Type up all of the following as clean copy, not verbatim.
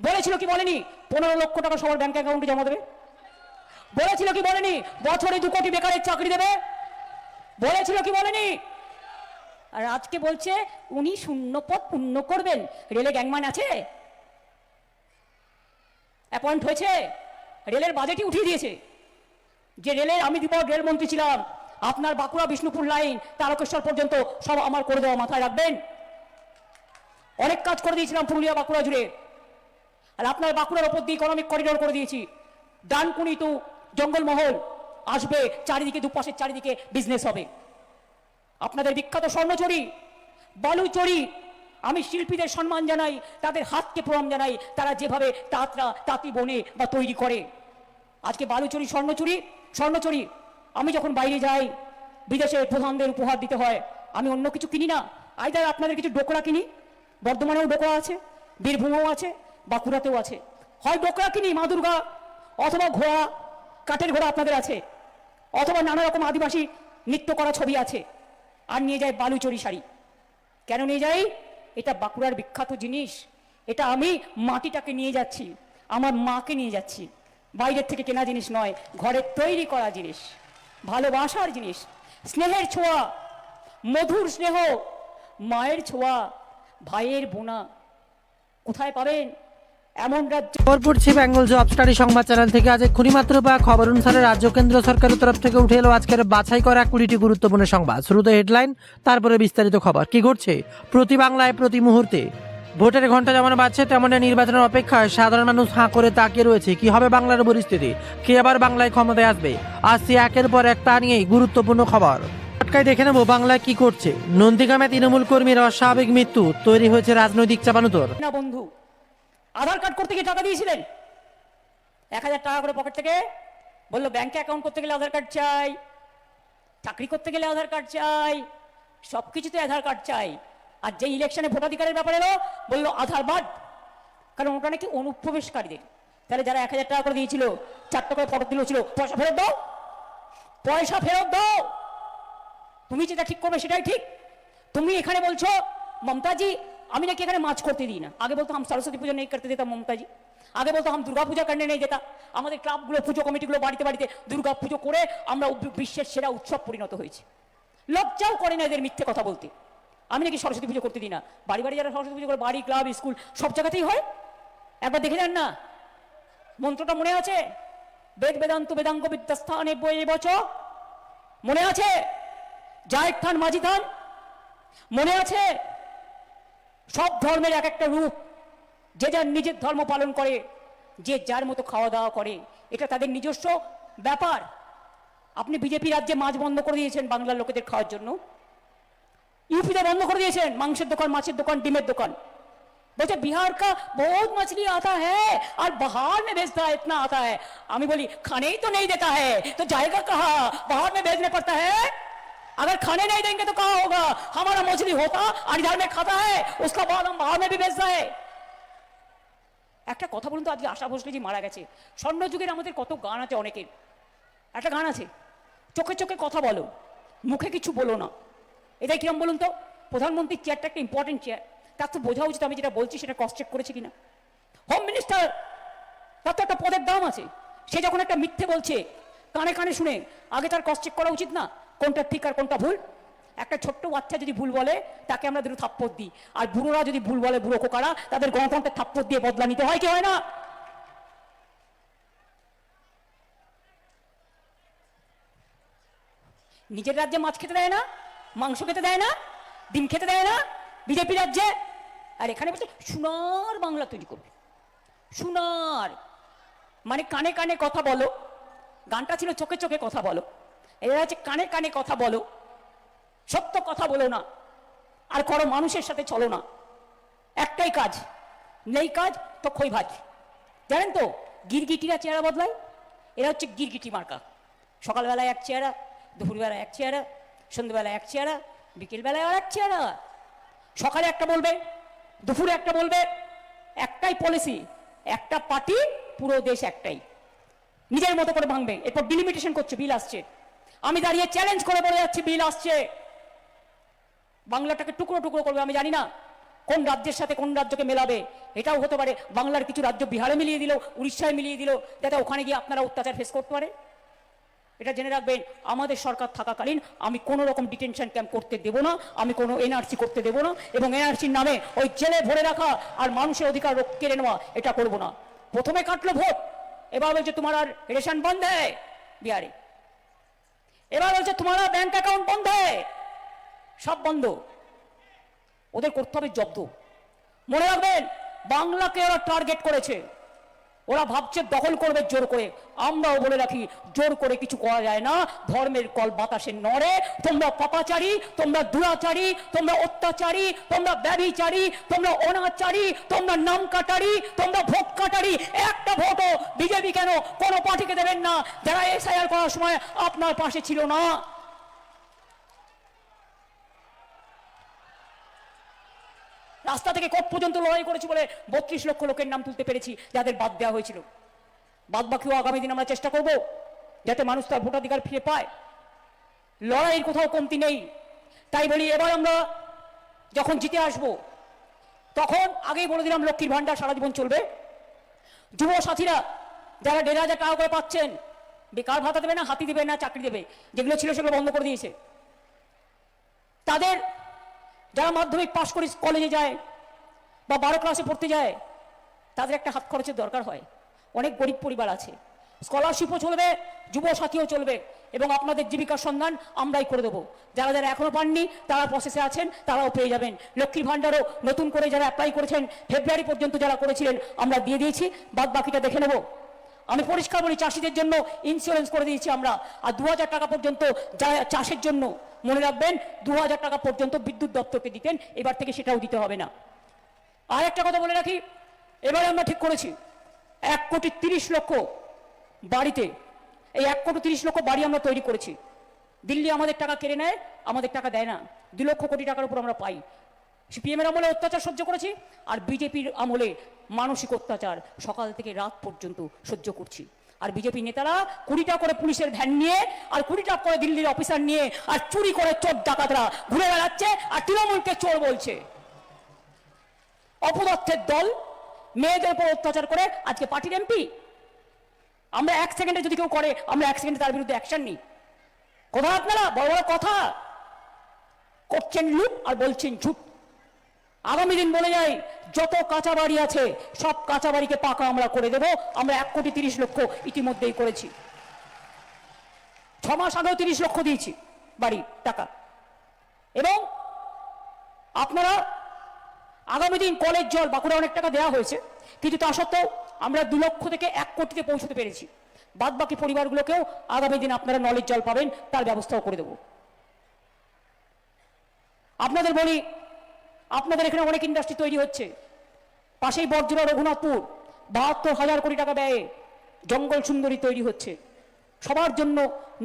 বলেছিল কি বলেনি 15 লক্ষ টাকা সবার ব্যাংক অ্যাকাউন্টে জমা দেবে? বলেছিল কি বলেনি বছরে 2 কোটি বেকারের চাকরি দেবে? বলেছিল কি বলেনি? আর আজকে বলছে উনি শূন্য পদ পূর্ণ করবেন। রেলে গ্যাংম্যান আছে? অ্যাপয়েন্ট হয়েছে? রেলের বাজেটই উঠিয়ে দিয়েছে। যে রেলের আমি দীপক রেলমন্ত্রী ছিলাম, আপনার বাঁকুড়া বিষ্ণুপুর লাইন তারকেশ্বর পর্যন্ত সব আমার করে দেওয়া, মাথায় রাখবেন। অনেক কাজ করে দিয়েছিলাম পুরুলিয়া বাঁকুড়া জুড়ে। আর আপনার বাঁকুড়ার ওপর দিয়ে ইকোনমিক করিডোর করে দিয়েছি। ডানকুনি টু জঙ্গলমহল আসবে, চারিদিকে দুপাশের চারিদিকে বিজনেস হবে। আপনাদের বিখ্যাত স্বর্ণচুরি, বালুচুরি, আমি শিল্পীদের সম্মান জানাই, তাদের হাতকে প্রণাম জানাই, তারা যেভাবে তাঁতরা তাঁতি বনে বা তৈরি করে। আজকে বালুচুরি স্বর্ণচুরি আমি যখন বাইরে যাই, বিদেশের প্রধানদের উপহার দিতে হয়, আমি অন্য কিছু কিনি না। আইদার আপনাদের কিছু ডোকরা কিনি, বর্ধমানেও ডোকরা আছে, বীরভূমেও আছে, বাঁকুড়াতেও আছে। হয় ডোকরা কিনি মা দুর্গা, অথবা ঘোড়া, কাঠের ঘোড়া আপনাদের আছে, অথবা নানা রকম আদিবাসী নৃত্য করা ছবি আছে। আর নিয়ে যায় বালুচুরি শাড়ি। কেন নিয়ে যাই? এটা বাঁকুড়ার বিখ্যাত জিনিস। এটা আমি মাটিটাকে নিয়ে যাচ্ছি, আমার মাকে নিয়ে যাচ্ছি। বাইরের থেকে কেনা জিনিস নয়, ঘরের তৈরি করা জিনিস, ভালোবাসার জিনিস, স্নেহের ছোঁয়া, মধুর স্নেহ, মায়ের ছোঁয়া, ভাইয়ের বোনা। কোথায় পাবেন এমন রাজ্য? খবর পড়ছি বেঙ্গল জব স্টাডি সংবাদ চ্যানেল থেকে। আজ এক্ষুনি মাত্র বা খবর অনুসারে রাজ্য কেন্দ্র সরকারের তরফ থেকে উঠে এলো আজকের বাছাই করা 20টি গুরুত্বপূর্ণ সংবাদ। শুরুতে হেডলাইন, তারপরে বিস্তারিত খবর। কি ঘটছে প্রতি বাংলায় প্রতি মুহূর্তে? ভোটের ঘন্টা যেমন বাজছে তেমন নির্বাচনের অপেক্ষায় সাধারণ মানুষ হাঁ করে তাকিয়ে রয়েছে। কি হবে বাংলার পরিস্থিতি? কে আবার বাংলায় ক্ষমতায় আসবে? আসছে একের পর এক তা নিয়েই গুরুত্বপূর্ণ খবর। আটকায় দেখে নেব বাংলায় কি করছে। নন্দীগ্রামে তৃণমূল কর্মীর অস্বাভাবিক মৃত্যু, তৈরি হয়েছে রাজনৈতিক চাপানুতর। না বন্ধু, আধার কার্ড করতে গিয়ে টাকা দিয়েছিলেন 1000 টাকা করে পকেট থেকে, বললো ব্যাংকে অ্যাকাউন্ট করতে গেলে আধার কার্ড চাই, চাকরি করতে গেলে আধার কার্ড চাই, সবকিছুতে আধার কার্ড চাই। আর যে ইলেকশনে ভোটাধিকারের ব্যাপারে এলো বললো আধার বাদ, কারণ ওটা নাকি অনুপ্রবেশকারীদের। তাহলে যারা 1000 টাকা করে দিয়েছিল, 4টা করে ফটো দিল ছিল, পয়সা ফেরত দাও, পয়সা ফেরত দাও। তুমি যেটা ঠিক করবে সেটাই ঠিক। তুমি এখানে বলছো মমতাজি আমি নাকি এখানে মাছ করতে দিই না। আগে বলতো हम सरस्वती पूजा नहीं करते देता মমতাজি, আগে বলতো हम दुर्गा पूजा करने नहीं देता। আমাদের ক্লাবগুলো পুজো কমিটিগুলো বাড়িতে বাড়িতে দুর্গা পুজো করে আমরা বিশ্বের সেরা উৎসব পরিণত হয়েছে। লজ্জাও করে না এদের মিথ্যে কথা বলতে। আমি নাকি সরস্বতী পুজো করতে দিই না। বাড়ি বাড়ি যারা সরস্বতী পুজো করে, বাড়ি, ক্লাব, স্কুল সব জায়গাতেই হয়। একবার দেখে যান না, মন্ত্রটা মনে আছে? বেদ বেদান্ত বেদাঙ্গ বিদ্যাস্থানে বয়ে বচ মনে আছে? জায়েদ খান মাঝি খান মনে আছে? সব ধর্মের এক একটা রূপ, যে যার নিজের ধর্ম পালন করে, যে যার মতো খাওয়া দাওয়া করে, এটা তাদের নিজস্ব ব্যাপার। আপনি বিজেপি রাজ্যে মাছ বন্ধ করে দিয়েছেন বাংলার লোকেদের খাওয়ার জন্য। यूपीতে বন্ধ করে দিয়েছেন মাংসের দোকান, মাছের দোকান, ডিমের দোকান। बोलते बिहार का बहुत मछली आता है और बाहर में भेजता है, इतना आता है। আমি বলি खाने ही तो नहीं देता है तो जाएगा कहाँ? बाहर में भेजने पड़ता है। अगर खाने नहीं देंगे तो कहाँ होगा? हमारा मछली होता और इधर में खाता है, उसका बाद हम बाहर में भी भेजता है। একটা কথা বলুন তো, আজকে আশা ভোসলেজি মারা গেছে, স্বর্ণযুগের আমাদের কত গান আছে, অনেকের একটা গান আছে, চোখে চোখে কথা বলো মুখে কিছু বলো না। এটাই কিরম বলুন তো? প্রধানমন্ত্রীর চেয়ারটা একটা ইম্পর্টেন্ট চেয়ার, তার তো বোঝা উচিত আমি যেটা বলছি সেটা ক্রস চেক করেছি কিনা। হোম মিনিস্টার, তার তো একটা পদের দাম আছে। সে যখন একটা মিথ্যে বলছে কানে কানে শুনে, আগে তার ক্রস চেক করা উচিত না কোনটা ঠিক আর কোনটা ভুল? একটা ছোট্ট বাচ্চা যদি ভুল বলে তাকে আমরা দুটো থাপ্পড় দিই, আর বুড়োরা যদি ভুল বলে, বুড়ো কোকারা, তাদের গণতন্ত্রের থাপ্পড় দিয়ে বদলা নিতে হয় কি হয় না? নিজের রাজ্যে মাছ খেতে দেয় না, মাংস খেতে দেয় না, ডিম খেতে দেয় না বিজেপি রাজ্যে। আর এখানে বলছে সোনার বাংলা তৈরি করবে। সোনার মানে কানে কানে কথা বলো। গানটা ছিল চোখে চোখে কথা বলো, এরা হচ্ছে কানে কানে কথা বলো, সত্য কথা বলো না, আর করো মানুষের সাথে চলো না। একটাই কাজ, নেই কাজ তো খই ভাজ। জানেন তো গিরগিটিরা চেহারা বদলায়, এরা হচ্ছে গিরগিটি মার্কা। সকালবেলায় এক চেহারা, দুপুরবেলায় এক চেহারা, সন্ধ্যেবেলায় এক চেহারা, বিকেলবেলায় আর এক চেহারা। সকালে একটা বলবে, দুপুরে একটা বলবে, একটাই পলিসি, একটা পার্টি, পুরো দেশ একটাই, নিজের মতো করে ভাঙবে। এরপর ডিলিমিটেশন করছে, বিল আসছে। আমি দাঁড়িয়ে চ্যালেঞ্জ করে বলে যাচ্ছি বিল আসছে, বাংলাটাকে টুকরো টুকরো করবে। আমি জানি না কোন রাজ্যের সাথে কোন রাজ্যকে মেলাবে। এটাও হতে পারে বাংলার কিছু রাজ্য বিহারে মিলিয়ে দিল, উড়িষ্যায় মিলিয়ে দিল, যাতে ওখানে গিয়ে আপনারা অত্যাচার ফেস করতে পারে। এটা জেনে রাখবেন, আমাদের সরকার থাকাকালীন আমি কোনো রকম ডিটেনশন ক্যাম্প করতে দেব না, আমি কোনো এনআরসি করতে দেব না, এবং এনআরসির নামে ওই জেলে ভরে রাখা আর মানুষের অধিকার কেড়ে নেওয়া এটা করব না। প্রথমে কাটলো ভোট, এবার বলছে তোমার আর রেশন বন্ধ হয় বিহারে, এবার বলছে তোমার ব্যাংক অ্যাকাউন্ট বন্ধ হয়, সব বন্ধ। ওদের করতে হবে জব্দ। মনে রাখবেন, বাংলাকে ওরা টার্গেট করেছে, ওরা ভাবছে দখল করবে জোর করে। আমরাও বলে রাখি, জোর করে কিছু করা যায় না। ধর্মের কল বাতাসে নড়ে। তোমরা পাপাচারী, তোমরা দুরাচারী, তোমরা অত্যাচারী, তোমরা ব্যভিচারী, তোমরা অনাচারী, তোমরা নাম কাটারি, তোমরা ভোট কাটারি। একটা ভোটও বিজেপি কেন কোনো পার্টিকে দেবেন না যারা এসআইআর করার সময় আপনার পাশে ছিল না। রাস্তা থেকে কোর্ট পর্যন্ত লড়াই করেছি বলে 32 লক্ষ লোকের নাম তুলতে পেরেছি যাদের বাদ দেওয়া হয়েছিল। বাদ বাকিও আগামী দিন আমরা চেষ্টা করব যাতে মানুষ তার ভোটাধিকার ফিরে পায়। লড়াইয়ের কোথাও কমতি নেই। তাই বলি, এবার আমরা যখন জিতে আসব তখন আগেই বলে দিলাম, লক্ষ্মীর ভান্ডার সারা জীবন চলবে। যুব সাথীরা যারা 1,500 টাকা করে পাচ্ছেন, বেকার ভাতা দেবে না, হাতি দেবে না, চাকরি দেবে, যেগুলো ছিল সেগুলো বন্ধ করে দিয়েছে। তাদের যারা মাধ্যমিক পাশ করে কলেজে যায় বা 12 ক্লাসে পড়তে যায়, তাদের একটা হাত খরচের দরকার হয়। অনেক গরিব পরিবার আছে, স্কলারশিপও চলবে, যুব সাথীও চলবে, এবং আপনাদের জীবিকার সন্ধান আমরাই করে দেবো। যারা যারা এখনো পাননি তারা প্রসেসে আছেন, তারাও পেয়ে যাবেন। লক্ষ্মীর ভান্ডারও নতুন করে যারা অ্যাপ্লাই করেছেন, ফেব্রুয়ারি পর্যন্ত যারা করেছিলেন আমরা দিয়ে দিয়েছি, বাদ বাকিটা দেখে নেব। আমি পরিষ্কার বলি, চাষিদের জন্য ইন্স্যুরেন্স করে দিয়েছি আমরা। আর 2000 টাকা পর্যন্ত যারা চাষের জন্য, মনে রাখবেন 2000 টাকা পর্যন্ত বিদ্যুৎ দপ্তরকে দিতেন, এবার থেকে সেটাও দিতে হবে না। আর একটা কথা বলে রাখি, এবারে আমরা ঠিক করেছি 1,30,00,000 বাড়িতে, এই 1,30,00,000 বাড়ি আমরা তৈরি করেছি। দিল্লি আমাদের টাকা কেড়ে নেয়, আমাদের টাকা দেয় না। 2 লক্ষ কোটি টাকার উপর আমরা পাই। সিপিএমের আমলে অত্যাচার সহ্য করেছি, আর বিজেপির আমলে মানসিক অত্যাচার সকাল থেকে রাত পর্যন্ত সহ্য করছি। আর বিজেপি নেতারা 20টা করে পুলিশের ভ্যান নিয়ে আর 20টা করে দিল্লির অফিসার নিয়ে আর চুরি করে চোর ডাকাতরা ঘুরে বেড়াচ্ছে, আর তৃণমূলকে চোর বলছে। অপদার্থের দল মেয়েদের উপর অত্যাচার করে আজকে পার্টির এমপি। আমরা 1 সেকেন্ডে যদি কেউ করে, আমরা 1 সেকেন্ডে তার বিরুদ্ধে অ্যাকশন নিই। কথা আপনারা বড় বড় কথা করছেন লুট আর বলছেন ঝুট। আগামী দিন বলে যাই, যত কাঁচা বাড়ি আছে সব কাঁচা বাড়িকে পাকা আমরা করে দেব। আমরা 1,30,00,000 ইতিমধ্যেই করেছি। 6 মাস আগেও 30 লক্ষ দিয়েছি বাড়ি টাকা। এবং আপনারা আগামী দিন কলের জল, বাঁকুড়া অনেক টাকা দেওয়া হয়েছে, কিন্তু তা সত্ত্বেও আমরা 2 লক্ষ থেকে 1 কোটিতে পৌঁছতে পেরেছি। বাদ বাকি পরিবারগুলোকেও আগামী দিন আপনারা নলের জল পাবেন, তার ব্যবস্থাও করে দেব। আপনাদের বলি, আপনাদের এখানে অনেক ইন্ডাস্ট্রি তৈরি হচ্ছে। পাশেই বর্জরা, রঘুনাথপুর 72,000 কোটি টাকা ব্যয়ে জঙ্গল সুন্দরী তৈরি হচ্ছে। সবার জন্য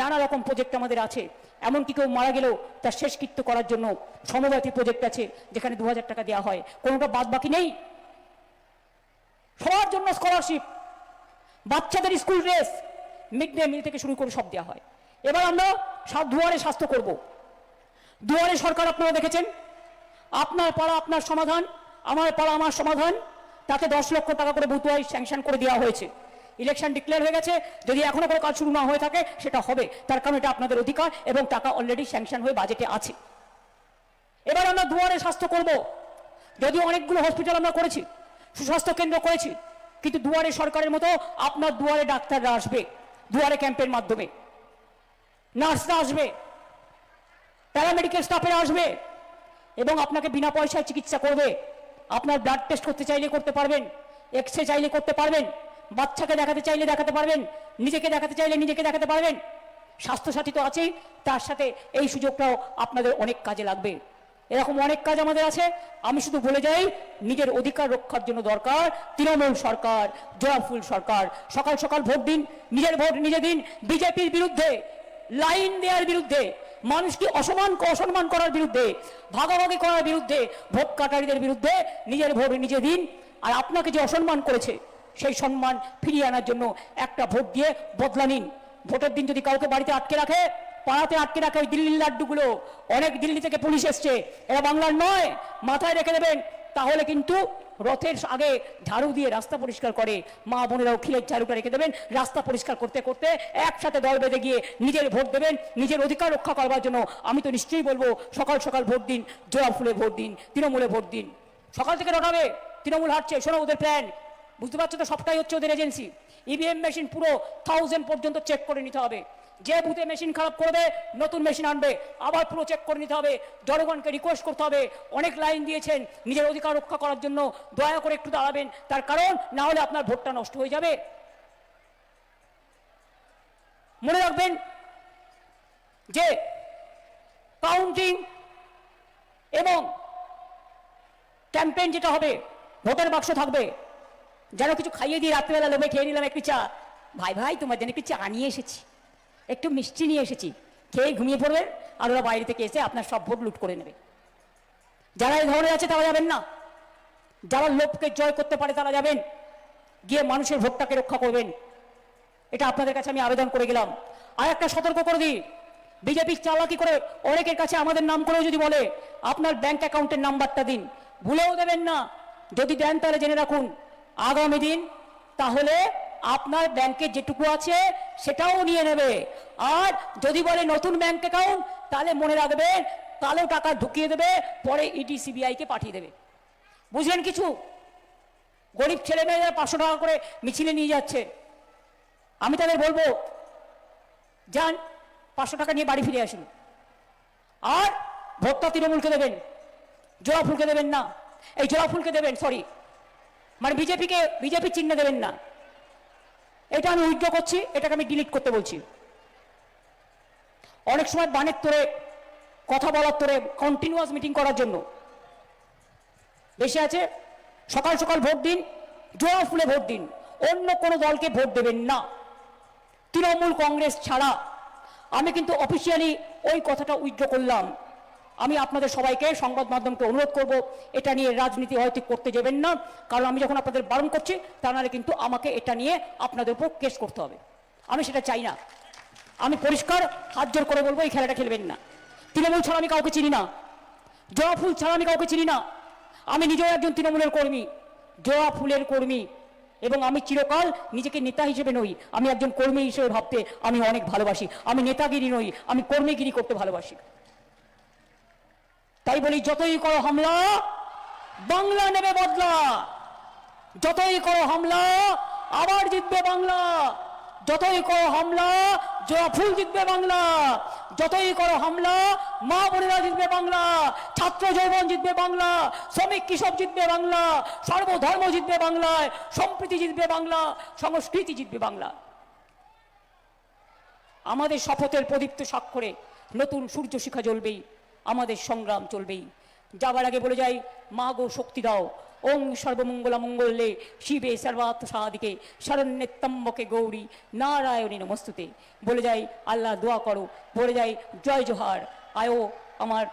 নানা রকম প্রজেক্ট আমাদের আছে। এমনকি কেউ মারা গেলেও তার শেষকৃত্য করার জন্য সমব্যথী প্রজেক্ট আছে, যেখানে 2000 টাকা দেওয়া হয়, কোনোটা বাদ বাকি নেই। সবার জন্য স্কলারশিপ, বাচ্চাদের school dress, mid day meal থেকে শুরু করে সব দেওয়া হয়। এবার আমরা দুয়ারে স্বাস্থ্য করব। দুয়ারে সরকার আপনারা দেখেছেন, আপনার পাড়া আপনার সমাধান, আমার পাড়া আমার সমাধান, তাতে 10 লক্ষ টাকা করে বুথ ওয়াইজ স্যাংশন করে দেওয়া হয়েছে। ইলেকশন ডিক্লেয়ার হয়ে গেছে, যদি এখনো কোনো কাজ শুরু না হয়ে থাকে সেটা হবে, তার কারণ এটা আপনাদের অধিকার এবং টাকা অলরেডি স্যাংশন হয়ে বাজেটে আছে। এবার আমরা দুয়ারে স্বাস্থ্য করব। যদিও অনেকগুলো হসপিটাল আমরা করেছি, সুস্বাস্থ্য কেন্দ্র করেছি, কিন্তু দুয়ারে সরকারের মতো আপনার দুয়ারে ডাক্তাররা আসবে, দুয়ারে ক্যাম্পের মাধ্যমে নার্সরা আসবে, প্যারামেডিক্যাল স্টাফেরা আসবে, এবং আপনাকে বিনা পয়সায় চিকিৎসা করবে। আপনার ব্লাড টেস্ট করতে চাইলে করতে পারবেন, এক্সরে চাইলে করতে পারবেন, বাচ্চাকে দেখাতে চাইলে দেখাতে পারবেন, নিজেকে দেখাতে চাইলে নিজেকে দেখাতে পারবেন। স্বাস্থ্যসাথী তো আছেই, তার সাথে এই সুযোগটাও আপনাদের অনেক কাজে লাগবে। এরকম অনেক কাজ আমাদের আছে। আমি শুধু বলে যাই, নিজের অধিকার রক্ষার জন্য দরকার তৃণমূল সরকার, জয়াফুল সরকার। সকাল সকাল ভোট দিন, নিজের ভোট নিজে দিন। বিজেপির বিরুদ্ধে, লাইন দেওয়ার বিরুদ্ধে, মানুষকে অসম্মান করার বিরুদ্ধে, ভাগাভাগি করার বিরুদ্ধে, ভোট কাটারিদের বিরুদ্ধে নিজের ভোট নিজে দিন। আর আপনাকে যে অসম্মান করেছে সেই সম্মান ফিরিয়ে আনার জন্য একটা ভোট দিয়ে বদলা নিন। ভোটের দিন যদি কাউকে বাড়িতে আটকে রাখে, পাড়াতে আটকে রাখে, ওই দিল্লির লাড্ডুগুলো, অনেক দিল্লি থেকে পুলিশ এসছে, এরা বাংলার নয়, মাথায় রেখে দেবেন। তাহলে কিন্তু রথের আগে ঝাড়ু দিয়ে রাস্তা পরিষ্কার করে, মা বোনেরাও খিলের ঝাড়ুটা রেখে দেবেন, রাস্তা পরিষ্কার করতে করতে একসাথে দল বেঁধে গিয়ে নিজের ভোট দেবেন, নিজের অধিকার রক্ষা করবার জন্য। আমি তো নিশ্চয়ই বলবো সকাল সকাল ভোট দিন, জোড়া ফুলে ভোট দিন, তৃণমূলে ভোট দিন। সকাল থেকে রটাবে তৃণমূল হাঁটছে, শোনো ওদের প্ল্যান, বুঝতে পারছো তো, সবটাই হচ্ছে ওদের এজেন্সি। ইভিএম মেশিন পুরো 1000 পর্যন্ত চেক করে নিতে হবে, যে বুথে মেশিন খারাপ করবে নতুন মেশিন আনবে, আবার পুরো চেক করে নিতে হবে। জনগণকে রিকোয়েস্ট করতে হবে, অনেক লাইন দিয়েছেন নিজের অধিকার রক্ষা করার জন্য, দয়া করে একটু দাঁড়াবেন, তার কারণ না হলে আপনার ভোটটা নষ্ট হয়ে যাবে। মনে রাখবেন যে কাউন্টিং এবং ক্যাম্পেইন যেটা হবে, ভোটের বাক্স থাকবে, যেন কিছু খাইয়ে দিয়ে রাত্রিবেলা লোভে খেয়ে নিলাম একটু চা, ভাই ভাই তোমার জন্য একটু চা নিয়ে এসেছি, একটু মিষ্টি নিয়ে এসেছি, খেয়ে ঘুমিয়ে পড়বেন, আর ওরা বাইরে থেকে এসে আপনার সব ভোট লুট করে নেবে। যারা এই ধরনের আছে তারা যাবেন না, যারা লোভকে জয় করতে পারে তারা যাবেন, গিয়ে মানুষের ভোটটাকে রক্ষা করবেন। এটা আপনাদের কাছে আমি আবেদন করে গেলাম। আর একটা সতর্ক করে দিই, বিজেপি চালাকি করে অনেকের কাছে আমাদের নাম করেও যদি বলে আপনার ব্যাংক অ্যাকাউন্টের নাম্বারটা দিন, ভুলেও দেবেন না। যদি দেন তাহলে জেনে রাখুন আগামী দিন তাহলে আপনার ব্যাংকে যেটুকু আছে সেটাও নিয়ে নেবে। আর যদি বলে নতুন ব্যাংক অ্যাকাউন্ট, তাহলে মনে রাখবেন কালো টাকা ঢুকিয়ে দেবে, পরে ইডি সিবিআই কে পাঠিয়ে দেবে। বুঝলেন কিছু? গরিব ছেলে মেয়েরা 500 টাকা করে মিছিলে নিয়ে যাচ্ছে, আমি তাদের বলবো যান 500 টাকা নিয়ে বাড়ি ফিরে আসুন, আর ভোটটা তৃণমূলকে দেবেন, জোড়া ফুলকে দেবেন না। এই জোড়া ফুলকে দেবেন, সরি, মানে বিজেপি চিহ্ন দেবেন না। এটা আমি উইথড্র করছি, এটাকে আমি ডিলিট করতে বলছি। অনেক সময় বানের তোরে কথা বলার তোরে কন্টিনিউয়াস মিটিং করার জন্য বেশি আছে। সকাল সকাল ভোট দিন, জোড়া ফুলে ভোট দিন, অন্য কোনো দলকে ভোট দেবেন না, তৃণমূল কংগ্রেস ছাড়া। আমি কিন্তু অফিসিয়ালি ওই কথাটা উইথড্র করলাম। আমি আপনাদের সবাইকে, সংবাদ মাধ্যমকে অনুরোধ করব, এটা নিয়ে রাজনীতি হয়তো করতে যাবেন না, কারণ আমি যখন আপনাদের বারণ করছি তা নাহলে কিন্তু আমাকে এটা নিয়ে আপনাদের উপর কেস করতে হবে। আমি সেটা চাই না। আমি পরিষ্কার হাত জোর করে বলবো এই খেলাটা খেলবেন না। তৃণমূল ছাড়া আমি কাউকে চিনি না, জোড়া ফুল ছাড়া আমি কাউকে চিনি না। আমি নিজেও একজন তৃণমূলের কর্মী, জোড়া ফুলের কর্মী, এবং আমি চিরকাল নিজেকে নেতা হিসেবে নই, আমি একজন কর্মী হিসেবে ভাবতে আমি অনেক ভালোবাসি। আমি নেতাগিরি নই, আমি কর্মীগিরি করতে ভালোবাসি। তাই বলি যতই করো হামলা বাংলা নেবে বদলা, যতই করো হামলা আবার জিতবে বাংলা, যতই করো হামলা জোড়া ফুল জিতবে বাংলা, যতই করো হামলা মা বোনেরা জিতবে বাংলা, ছাত্র যৌবন জিতবে বাংলা, শ্রমিক কৃষক জিতবে বাংলা, সর্বধর্ম জিতবে বাংলায়, সম্প্রীতি জিতবে বাংলা, সংস্কৃতি জিতবে বাংলা। আমাদের শপথের প্রদীপ্ত স্বাক্ষরে নতুন সূর্য শিখা জ্বলবেই, আমাদের সংগ্রাম চলবেই। যাবার আগে বলে যাই, মা গো শক্তি দাও, ওং সর্বমঙ্গলা মঙ্গলে শিবে সর্বার্থ সাধিকে শরণ্যে ত্র্যম্বকে গৌরী নারায়ণী নমস্তুতে। বলে যাই আল্লাহ দোয়া করো, বলে যাই জয় জোহার। আয়ো আমার